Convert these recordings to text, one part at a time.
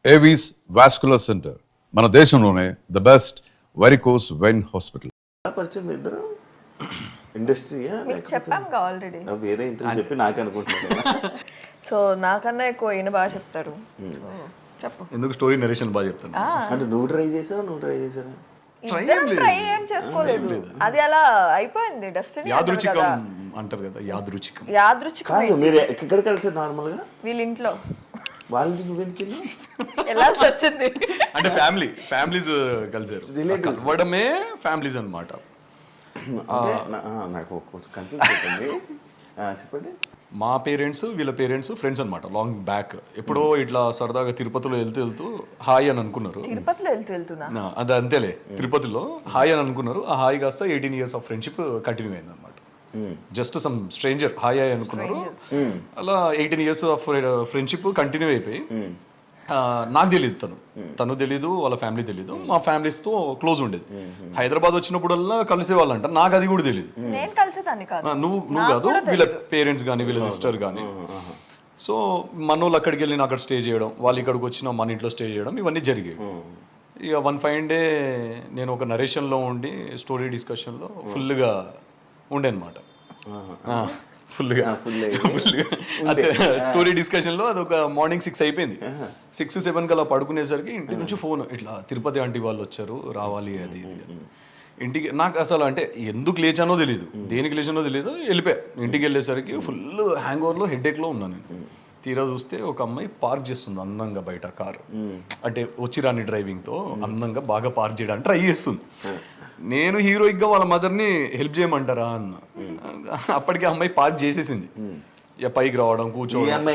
Avis vascular centre మన దేశంలోనే the best varicose vein hospital. పరిచయం మీ ఇద్దరు ఇండస్ట్రీయా చెప్పాము ఆల్రెడీ. వేరే ఇంటర్వ్యూ చెప్పి నాకు అనుకుంటున్నాను. సో నాకన్నా ఎక్కువ ఈయన బాగా చెప్తారు. చెప్పు. ఎందుకు స్టోరీ నరేషన్ బాగా చెప్తాను. అంటే నువ్వు ట్రై చేసారా? ట్రై ఏం చేసుకోలేదు, అది అలా అయిపోయింది. డెస్టినీ యాదృచ్ఛికం అంటారు కదా, యాదృచ్ఛికం. కాదు, మీరు ఎక్కడ కలిసారు నార్మల్ గా? వీళ్ళ ఇంట్లో. వాళ్ళ ఇంటి నువ్వెందుకు వెళ్ళావు? వెళ్ళాల్సి వచ్చింది. అంటే ఫ్యామిలీస్ కలిసారు, కలవడమే ఫ్యామిలీస్ అన్నమాట. నాకు కొంచెం కన్ఫ్యూజ్ అవుతుంది, చెప్పండి. మా పేరెంట్స్ వీళ్ళ పేరెంట్స్ ఫ్రెండ్స్ అనమాట, లాంగ్ బ్యాక్. ఎప్పుడో ఇట్లా సరదాగా తిరుపతిలో వెళ్తూ హాయ్ అని అనుకున్నారు. తిరుపతిలో వెళ్తున్నా అది అంతేలే, తిరుపతిలో హాయ్ అని అనుకున్నారు. ఆ హాయ్ కాస్త 18 years ఆఫ్ ఫ్రెండ్షిప్ కంటిన్యూ అయింది అనమాట. జస్ట్ సమ్ స్ట్రేంజర్ హాయ్ అనుకున్నారు, అలా 18 years ఆఫ్ ఫ్రెండ్షిప్ కంటిన్యూ అయిపోయి. నాకు తెలియదు, తను తెలీదు, వాళ్ళ ఫ్యామిలీ తెలీదు. మా ఫ్యామిలీస్తో క్లోజ్ ఉండేది. హైదరాబాద్ వచ్చినప్పుడల్లా కలిసేవాళ్ళంట, నాకు అది కూడా తెలియదు. నేను కలిసేదాన్ని కాదు. నువ్వు కాదు, వీళ్ళ పేరెంట్స్ కానీ వీళ్ళ సిస్టర్ కానీ. సో మనోళ్ళు అక్కడికి వెళ్ళి అక్కడ స్టే చేయడం, వాళ్ళు ఇక్కడికి వచ్చిన మన ఇంట్లో స్టే చేయడం, ఇవన్నీ జరిగాయి. ఇక వన్ ఫైన్ డే నేను ఒక నరేషన్లో ఉండి స్టోరీ డిస్కషన్లో ఫుల్గా ఉండే అనమాట. ఫుల్గా అదే స్టోరీ డిస్కషన్లో అది ఒక మార్నింగ్ 6 అయిపోయింది. 6-7 కల్లా పడుకునేసరికి ఇంటి నుంచి ఫోన్, ఇట్లా తిరుపతి ఆంటీ వాళ్ళు వచ్చారు, రావాలి అది ఇది. ఇంటికి నాకు అసలు అంటే ఎందుకు లేచానో తెలియదు, దేనికి లేచానో తెలియదు. వెళ్ళిపోయా. ఇంటికి వెళ్ళేసరికి ఫుల్ హ్యాంగ్ ఓవర్లో హెడేక్లో ఉన్నాను నేను. తీరా చూస్తే ఒక అమ్మాయి పార్క్ చేస్తుంది అందంగా బయట కారు, అంటే వచ్చిరాని డ్రైవింగ్తో అందంగా బాగా పార్క్ చేయడానికి ట్రై చేస్తుంది. నేను హీరోయిక్గా వాళ్ళ మదర్ని హెల్ప్ చేయమంటారా అన్న. అప్పటికి అమ్మాయి పార్క్ చేసేసింది, పైకి రావడం కూర్చోవడం.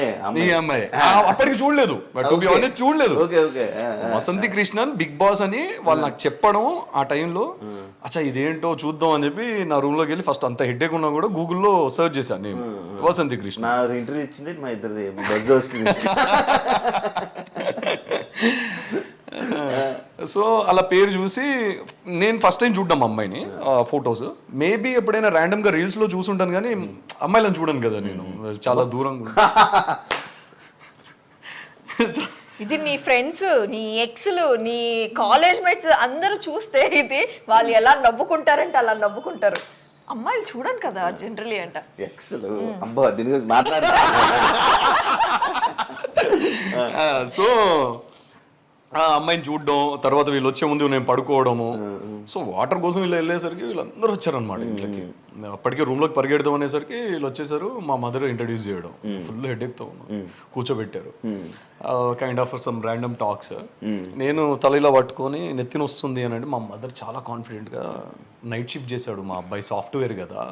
ఈ అమ్మాయి అప్పటికి చూడలేదు, చూడలేదు. వసంతి కృష్ణన్ బిగ్ బాస్ అని వాళ్ళు నాకు చెప్పడం ఆ టైంలో, అచ్చా ఇదేంటో చూద్దాం అని చెప్పి నా రూమ్ లోకి వెళ్ళి ఫస్ట్ అంత హెడ్ఏక్ ఉన్నా కూడా గూగుల్లో సర్చ్ చేశాను నేను వసంతి కృష్ణ. ఇంటర్వ్యూ ఇచ్చింది మా ఇద్దరిది బజ్ వస్తుంది. సో అలా పేరు చూసి నేను ఫస్ట్ టైం చూడ్డాం అమ్మాయిని, ఫొటోస్. మేబీ ఎప్పుడైనా ర్యాండమ్ గా రీల్స్ లో చూసుంటాను కానీ అమ్మాయిలను చూడను కదా నేను, చాలా దూరంగా. ఇది నీ ఫ్రెండ్స్, నీ ఎక్స్లు, నీ కాలేజ్ మేట్స్ అందరూ చూస్తే ఇది వాళ్ళు ఎలా నవ్వుకుంటారంటే అలా నవ్వుకుంటారు. అమ్మాయిలు చూడను కదా జనరలీ అంట. ఎక్స్లు అబ్బా దీని గురించి మాట్లాడ. సో ఆ అమ్మాయిని చూడడం, తర్వాత వీళ్ళు వచ్చే ముందు నేను పడుకోవడము. సో వాటర్ కోసం వీళ్ళు వెళ్ళేసరికి వీళ్ళందరూ వచ్చారనమాట ఇంట్లోకి. అప్పటికే రూమ్లోకి పరిగెడదాం అనేసరికి వీళ్ళు వచ్చేసారు. మా మదర్ ఇంట్రడ్యూస్ చేయడం, ఫుల్ హెడేక్తో కూర్చోబెట్టారు. Kind of some random talks. నేను తల పట్టుకొని నెత్తిన వస్తుంది అని అంటే మా మదర్ చాలా కాన్ఫిడెంట్గా, నైట్ షిఫ్ట్ చేశాడు మా అబ్బాయి, సాఫ్ట్వేర్ కదా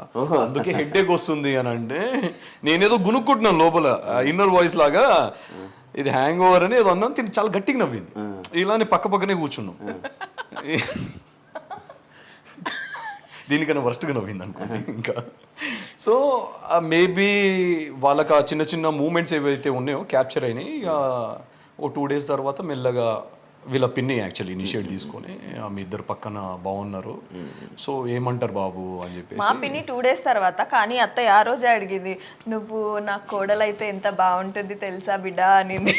అందుకే హెడేక్ వస్తుంది అని అంటే, నేనేదో గునుక్కుంటున్నాను లోపల ఇన్నర్ వాయిస్ లాగా, ఇది హ్యాంగ్ ఓవర్ అని ఏదో అన్నాం. చాలా గట్టిగా నవ్వింది. ఇలానే పక్కనే కూర్చున్నాం. దీనికన్నా వర్స్ట్గా నవ్వింది అనుకోండి ఇంకా. సో మేబీ వాళ్ళకి ఆ చిన్న చిన్న మూమెంట్స్ ఏవైతే ఉన్నాయో క్యాప్చర్ అయినాయి. ఓ 2 days తర్వాత మెల్లగా వీళ్ళ పిన్ని యాక్చువల్లీ ఇనిషియేట్ తీసుకొని, మీ ఇద్దరు పక్కన బాగున్నారు, సో ఏమంటారు బాబు అని చెప్పేసి. మా పిన్ని 2 days తర్వాత, కానీ అత్తయ్య ఆ రోజే అడిగింది, నువ్వు నా కోడలు అయితే ఎంత బాగుంటుంది తెలుసా బిడ్డ అనింది.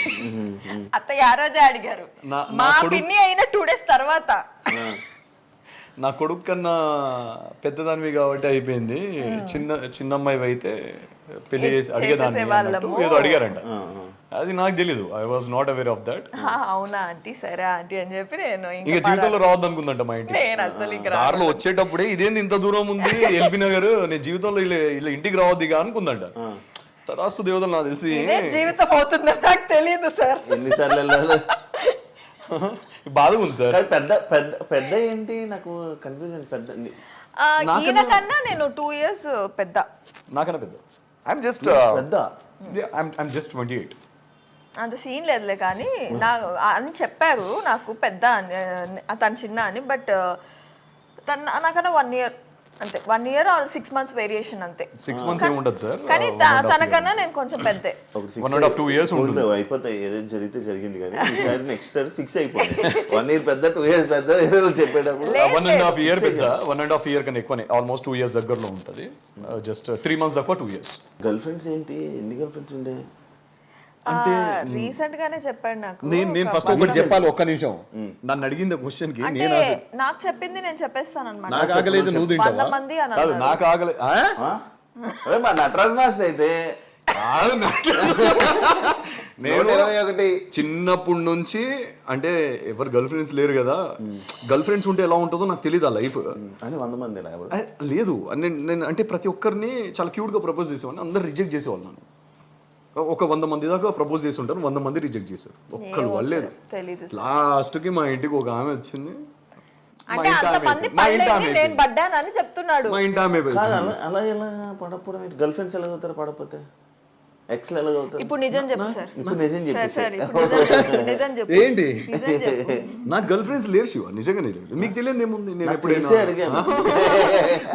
అత్తయ్య ఆ రోజే అడిగారు. మా పిన్ని అయిన 2 days తర్వాత. నా కొడుకు కన్నా పెద్దదానివి కాబట్టి అయిపోయింది, చిన్న అమ్మాయి అయితే పెళ్లి చేసి అడిగేదాన్ని ఏదో అడిగారంట. అది నాకు తెలీదు, I was not aware of that. అవునా ఆంటీ, సరే ఆంటీ అని చెప్పి నేను ఇంకా జీవితంలో రావద్దు అనుకుందంట మా ఇంటికి. దారిలో వచ్చేటప్పుడే ఇదేంది ఇంత దూరం ఉంది ఎల్బీ నగర్, నేను జీవితంలో ఇలా ఇంటికి రావద్దు ఇక అనుకుందంట. తదాస్తు దేవతలు, నాకు తెలిసి జీవితం అవుతుందని నాకు తెలియదు సార్. ఎన్నిసార్లు బాధగా ఉంది సార్. పెద్ద పెద్ద పెద్ద ఏంటి నాకు కన్ఫ్యూజన్. పెద్ద ఈయనకన్నా నేను 2 years పెద్ద. నాకన్నా పెద్ద. I'm just 28. అంత సీన్ లేదులే, కానీ నా అని చెప్పారు నాకు పెద్ద అని, తను చిన్న అని. బట్ తను నాకన్నా 1 year అంతే, 1 year or 6 months వేరియేషన్ అంతే. 6 months ఏముండదు సార్, కానీ తనకన్నా నేను కొంచెం పెద్దే. 1.5-2 years ఉంటుంది. అయిపోతాయి, ఏదైతే జరిగితే జరిగింది. కానీ ఈసారి నెక్స్ట్ ఇయర్ ఫిక్స్ అయిపోయింది. 1 year పెద్ద, 2 years పెద్ద చెప్పేటప్పుడు 1.5 year పెద్ద. 1.5 year కన్నా ఎక్కువనే, ఆల్మోస్ట్ 2 years దగ్గరలో ఉంటుంది. జస్ట్ 3 months తక్కువ 2 years. గర్ల్ ఫ్రెండ్స్ ఏంటి, ఎన్ని గర్ల్ ఫ్రెండ్స్ ఉండే? రీసెంట్ గానే చెప్పాడు నాకు. నేను ఫస్ట్ ఒకటి చెప్పాలి, ఒక్క నిమిషం. నన్ను అడిగింది క్వశ్చన్ కి అంటే నాకు చెప్పింది నేను చెప్పేస్తాను అనమాట. నాకు ఆగలేదు, నువ్వు తింటావా? 100 మంది అని కాదు, నాకు ఆగలేదు. మా నటరాజ్ మాస్టర్ అయితే నేను 121 చిన్నప్పటి నుంచి అంటే ఎవరు గర్ల్ ఫ్రెండ్స్ లేరు కదా, గర్ల్ ఫ్రెండ్స్ ఉంటే ఎలా ఉంటుందో నాకు తెలియదు ఆ లైఫ్ అని 100 మంది లేదు. నేను అంటే ప్రతి ఒక్కరిని చాలా క్యూట్గా ప్రపోజ్ చేసేవాడిని, అందరు రిజెక్ట్ చేసేవాళ్ళు. నన్ను ఒక 100 మంది దాకా ప్రపోజ్ చేసి ఉంటాను, 100 మంది రిజెక్ట్ చేశారు, ఒక్కరు వాళ్ళేరు. లాస్ట్కి మా ఇంటికి ఒక ఆమె వచ్చింది, అంటే అంతమంది పడలేదని నేను పడ్డానని చెప్తున్నాడు. మా ఇంటి ఆమె అలా ఎలా పడకపోవడం? గర్ల్ ఫ్రెండ్స్ ఎలా అవుతారు పడకపోతే? ఎక్స్ ఎలా అవుతారు? ఇప్పుడు నిజం చెప్పు సార్. ఇప్పుడు నిజం చెప్పు సార్. నిజం చెప్పు. ఏంటి? నిజం చెప్పు. నాకు గర్ల్ ఫ్రెండ్స్ లేరు శివ, నిజంగానే లేదు. మీకు తెలియదు ఏముంది, నేను తెలిసే అడిగాను.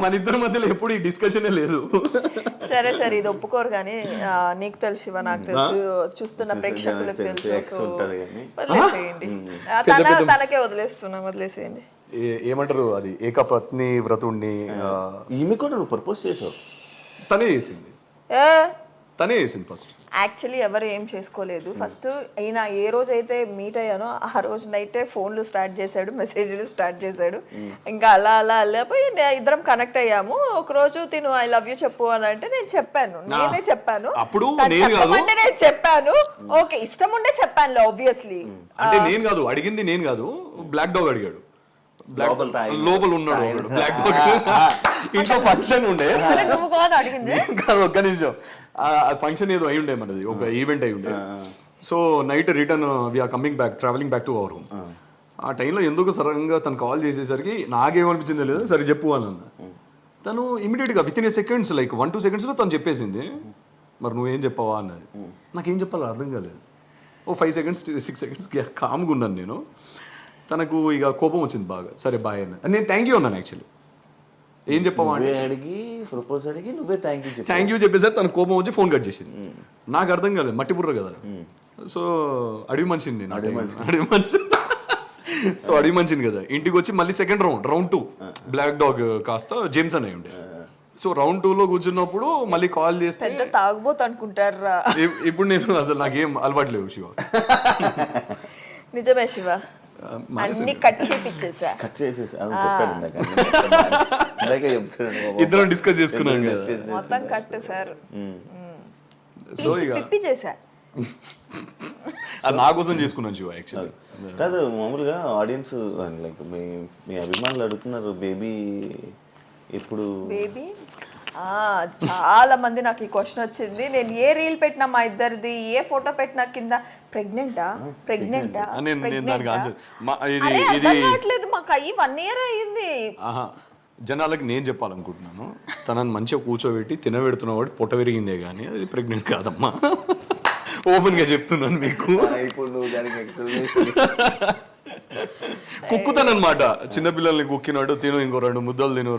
మన ఇద్దరి మధ్యలో ఎప్పుడు ఈ డిస్కషనే లేదు. సరే సరే, ఇది ఒప్పుకోరు కానీ నీకు తెలుసు శివ, నాకు తెలుసు, చూస్తున్న ప్రేక్షకులకు తెలుసు. ఎక్స్ ఉంటది కానీ వదిలేసేయండి, తనకే వదిలేసేయండి. ఏమంటారు అది, ఏకపత్ని వ్రతుణ్ణి. ఈమె కూడా నువ్వు ప్రపోజ్ చేసావు? తనే చేసింది ఫస్ట్. యాక్చువల్లీ ఎవరు ఏం చేసుకోలేదు. ఫస్ట్ ఈయన ఏ రోజు అయితే మీట్ అయ్యానో ఆ రోజు నైటే ఫోన్లు స్టార్ట్ చేశాడు, మెసేజ్లు స్టార్ట్ చేశాడు. ఇంకా అలా వెళ్ళిపోయి ఇద్దరం కనెక్ట్ అయ్యాము. ఒక రోజు తిను ఐ లవ్ యూ చెప్పు అని అంటే నేను చెప్పాను, నేనే చెప్పాను. అప్పుడు చెప్పమంటే నేను చెప్పాను, ఓకే ఇష్టం ఉండే చెప్పాను ఆబ్వియస్లీ. అంటే నేను కాదు అడిగింది, నేను కాదు, బ్లాక్ డాగ్ అడిగాడు. లోపల ఉన్నాడు బ్లాక్ డాగ్. ఇంట్లో ఫంక్షన్ ఉండే, అడిగింది ఒక్క నిమిషం, ఫంక్షన్ ఏదో అయి ఉండే, మనది ఒక ఈవెంట్ అయి ఉండే. So night return we are coming back, travelling back to our home. ఆ టైంలో ఎందుకు సడన్గా తను కాల్ చేసేసరికి నాకేమనిపించిందో లేదు, సరే చెప్పు అని అన్న. తను ఇమీడియట్గా విత్ ఇన్ సెకండ్స్, లైక్ 1-2 secondsలో తను చెప్పేసింది. మరి నువ్వేం చెప్పావా అన్నది. నాకేం చెప్పాలో అర్థం కాలేదు. ఓ 5 seconds 6 seconds కామ్గా ఉన్నాను నేను. తనకు ఇక కోపం వచ్చింది బాగా, సరే బాయ్ అన్న. నేను థ్యాంక్ యూ అన్నాను. యాక్చువల్లీ ఏం చెప్పావా అడిగి ప్రపోజ్ అడిగి నువ్వే థ్యాంక్ యూ చెప్పేసరి తన కోపం వచ్చి ఫోన్ కట్ చేసింది. నాకు అర్థం కాలేదు, మట్టి బుర్ర కదా. సో అడవి మనిషిని నేను, సో అడవి మనిషిని కదా. ఇంటికి వచ్చి మళ్ళీ సెకండ్ రౌండ్ 2 బ్లాక్ డాగ్ కాస్త జేమ్స్ అనే ఉండే. సో రౌండ్ 2లో కూర్చున్నప్పుడు మళ్ళీ కాల్ చేస్తే తాగబోతు అనుకుంటారా. ఇప్పుడు నేను అసలు నాకేం అలవాటు లేవు శివ. నిజమే శివ, అన్ని కట్ చేపిచ్చేసా. ఇద్దరం డిస్కస్ చేసుకున్నాం మొత్తం కట్ సార్. సో ఇక పిప్పి చేసా, అది నా కోసం చేసుకున్నాను శివ. యాక్చువల్లీ కాదు, మామూలుగా ఆడియన్స్ లైక్ మీ అభిమానులు అడుగుతున్నారు బేబీ ఎప్పుడు. బేబీ చాలా మంది నాకు ఈ క్వశ్చన్ వచ్చింది. నేను ఏ రీల్ పెట్టినా మా ఇద్దరిది, ఏ ఫోటో పెట్టినా కింద ప్రెగ్నెంటా మాకు అయ్యి 1 year అయ్యింది. జనాలకి నేను చెప్పాలనుకుంటున్నాను, తనని మంచిగా కూర్చోబెట్టి తినబెడుతున్న వాడు పొట్ట విరిగిందే కానీ అది ప్రెగ్నెంట్ కాదమ్మా. ఓపెన్ గా చెప్తున్నాను మీకు. కుక్కుతానమాట, చిన్నపిల్లల్ని కుక్కినాడు, తిను ఇంకో 2 ముద్దలు తిను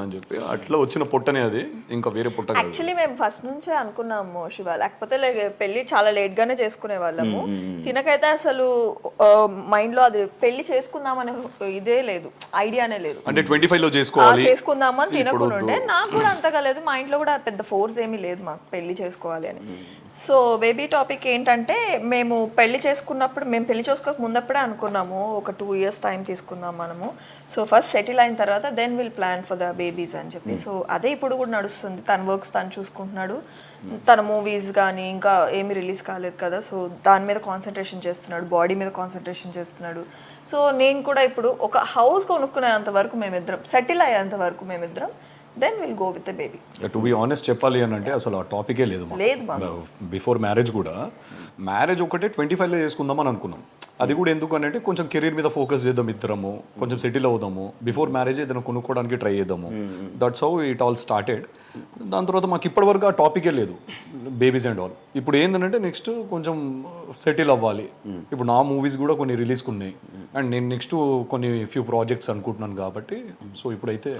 అని చెప్పి అట్లా వచ్చిన పొట్టనే అది, ఇంకా వేరే పొట్ట. యాక్చువల్లీ మేము ఫస్ట్ నుంచే అనుకున్నాము శివ, లేకపోతే పెళ్లి చాలా లేట్ గానే చేసుకునే వాళ్ళము. తినకైతే అసలు మైండ్ లో అది పెళ్లి చేసుకుందామనే ఇదే లేదు, ఐడియానే లేదు. అంటే 25లో చేసుకుందామని తినకుండా, నాకు కూడా అంతగా లేదు, మా ఇంట్లో కూడా పెద్ద ఫోర్స్ ఏమీ లేదు మాకు పెళ్లి చేసుకోవాలి అని. సో బేబీ టాపిక్ ఏంటంటే, మేము పెళ్లి చేసుకోక ముందప్పుడే అనుకున్నాము ఒక 2 years టైం తీసుకుందాం మనము. సో ఫస్ట్ సెటిల్ అయిన తర్వాత then will plan for the babies అని చెప్పి. సో అదే ఇప్పుడు కూడా నడుస్తుంది. తన వర్క్స్ తను చూసుకుంటున్నాడు, తన మూవీస్ కానీ ఇంకా ఏమి రిలీజ్ కాలేదు కదా, సో దాని మీద కాన్సన్ట్రేషన్ చేస్తున్నాడు, బాడీ మీద కాన్సన్ట్రేషన్ చేస్తున్నాడు. సో నేను కూడా ఇప్పుడు ఒక హౌస్ కొనుక్కునేంత వరకు మేమిద్దరం, సెటిల్ అయ్యేంత వరకు మేమిద్దరం, then will go with the baby. To be honest చెప్పాలి అని అంటే అసలు ఆ టాపికే లేదు. బిఫోర్ మ్యారేజ్ కూడా, మ్యారేజ్ ఒకటే 25లో చేసుకుందాం అని అనుకున్నాం. అది కూడా ఎందుకు అంటే కొంచెం కెరీర్ మీద ఫోకస్ చేద్దాం ఇద్దరము, కొంచెం సెటిల్ అవుదాము, బిఫోర్ మ్యారేజ్ ఏదైనా కొనుక్కోవడానికి ట్రై చేద్దాము. That's how it all started. దాని తర్వాత మాకు ఇప్పటివరకు ఆ టాపికే లేదు, బేబీస్ అండ్ ఆల్. ఇప్పుడు ఏంటంటే నెక్స్ట్ కొంచెం సెటిల్ అవ్వాలి. ఇప్పుడు నా మూవీస్ కూడా కొన్ని రిలీజ్కి ఉన్నాయి, అండ్ నేను నెక్స్ట్ కొన్ని ఫ్యూ ప్రాజెక్ట్స్ అనుకుంటున్నాను కాబట్టి. సో ఇప్పుడైతే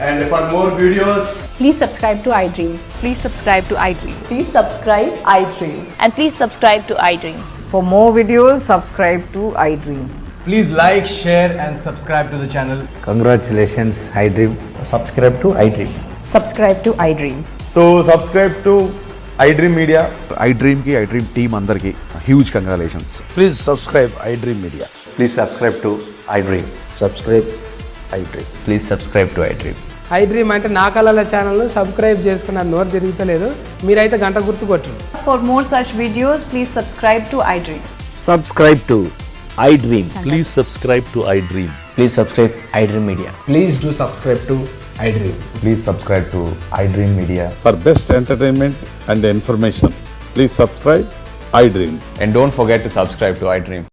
And for more videos, please subscribe to iDream. Please subscribe to iDream. Please subscribe iDream. And please subscribe to iDream. For more videos, subscribe to iDream. please like, share and subscribe to the channel. Congratulations, iDream. Subscribe to iDream. Subscribe to iDream. So subscribe to iDream Media. ఐ డ్రీమ్కి iDream team అందరికీ huge congratulations. Please subscribe iDream Media. Please subscribe to iDream. Subscribe iDream. Please subscribe to iDream. iDream అంటే నా కళల ఛానల్ను subscribe చేసుకున్న నోరు తిరుగుతలేదు, మీరైతే గంట గుర్తు కొట్టండి. For more such videos, please subscribe to iDream. Subscribe to iDream. Please subscribe to iDream. Please subscribe iDream Media. Please do subscribe to iDream. Please subscribe to iDream Media. For best entertainment and information, please subscribe iDream. And don't forget to subscribe to iDream.